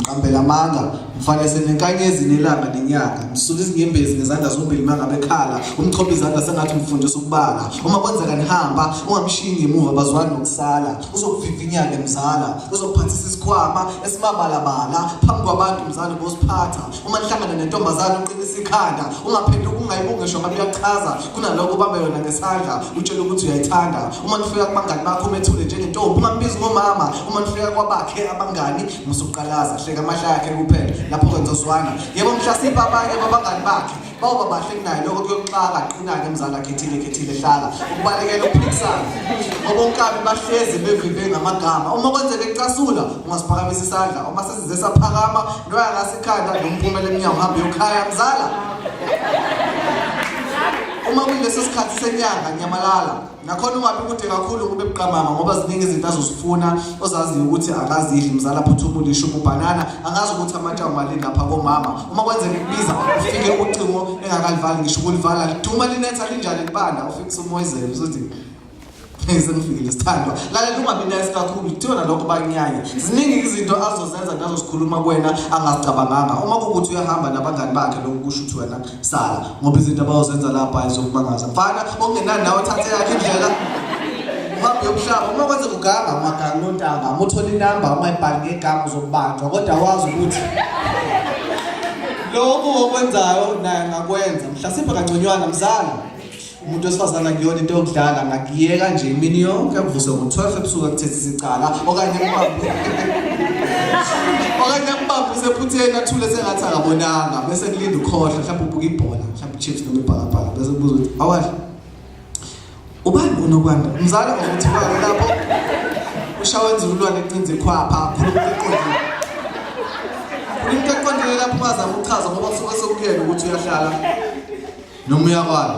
ngiqambela amanga mfanele senenkanyezi nelanga nenyanga ngisuka izinyembezi ngezandla zombili mangabe ekhala umchopha izandla sengathi umfundisa ukubala uma kwenzeka nihamba ungamshiyi ngemuva bazwana nokusala uzokuvivinyana mzala uzokuphathisa isikhwama esimabalabala phambi kwabantu mzala bosiphatha uma nihlangana nentombazana uqinisa ikhanda ungaphenduka ungayibuki ngisho ngabe uyachaza kunalokho ubambe yona ngesandla utshela ukuthi uyayithanda uma nifika kubangani bakho umethule njengentombi ungambizi ngomama uma nifika kwabakhe abangani musuqalaza hleka amahla yakhe kuphela lapho kwenzozwana yebo mhlasimba abanye babangani bakhe bawuba bahle kunayo lokho kuyoxaka aqina-ke mzala khethile hlala ukubalekela ukuphikisana ngoba onkabi bahlezi bevive ngamagama uma kwenzeka ecasula ungasiphakamisa isandla uma sesize saphakama noyangasikhanda nomphumela emnyango uhambe yokhaya mzala uma kuleso sikhathi senyanga nyamalala nakhona ungabi kude kakhulu kube buqamama ngoba ziningi izinto azosifuna ozaziyo ukuthi akazidli mzala phuthumula ishubu banana angazi ukuthi amatsha malini lapha komama uma kwenzeka kubiza ufike ucingo engakalivali ngisho ukulivala liduma linetha linjani libanda ufikisa umoyizelo uzothi sengifikile sithandwa lalela ungabi nice kakhulu kuthiwa nalokho banyaye ziningi izinto azozenza nazosikhuluma kuwena angazicabanganga uma kukuthi uyahamba nabangani bakhe lokho kusho ukuthi wena sala ngoba izinto abayozenza lapha ayizokubangaza mfana ongenani nawe thathe yakhe indlela uhambe yokuhlaba uma kwenza uganga amaganga nontanga umuthola inamba uma ibhali ngegama uzokubanjwa kodwa wazi ukuthi lokho okwenzayo naye ngakwenza mhlasimba kangconywana mzala umuntu wesifazana ngiyona into yokudlala ngakiyeka nje imini yonke kuvuze ngo-12 ebusuku akuthethe isicala okanye mbambu usephutheni athule sengathi akabonanga bese kulinda ukhohlwa mhlawumbe ubuka ibhola mhlawumbe i-chips noma ibhakabhaka bese kubuza ukuthi awadla ubani unokwanda mzala ngokuthi kwake lapho ushawe enzululwane ecinze khwapha khuluma into eqondile lapho ungazama ukuchaza ngoba kusuke sekuyena ukuthi uyahlala noma uyakwala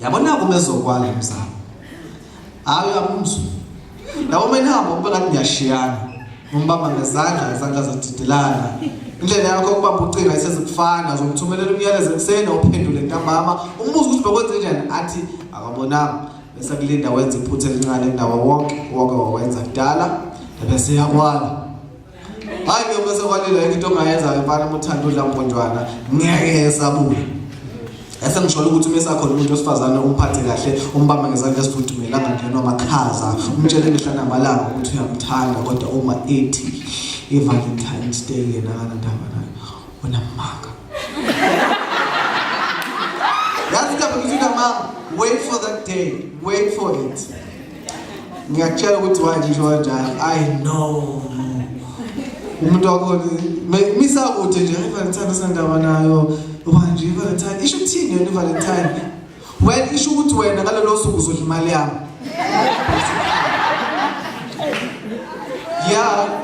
yabona kumezokwala mzala hayi uyamuzwa labo menihamba kube ngathi ngiyashiyana umbamba ngezandla zadidelana indlela yakho ukubamba ucinga isezikufana zomthumelela umyalezo ekuseni uphendule ntambama umbuzo ukuthi bekwenze njani athi akabonanga bese kulinda wenza iphutha elincane ndawo wonke wawenza kudala bese yakwala hayi ke bese kwalila into ongayenza mfana umuthanda udla mponjwana ngeke esabuya esengisho ukuthi mesakhona umuntu osifazana umphathe kahle umbamba ngezandla esifudumela angangenwa amakhaza umtshele ngehlana namalanga ukuthi uyamthanda kodwa uma ethi i-Valentine's Day yena akanandaba nayo unamanga yazi kabe ngithi mama wait for that day wait for it ngiyakutshela ukuthi wanje kanjani I know umuntu wakho misakude nje i-Valentine sendaba nayo manje i-Valentine isho ukuthini yona i-Valentine well isho ukuthi wena ngalelo suku uzodla imali yami yeah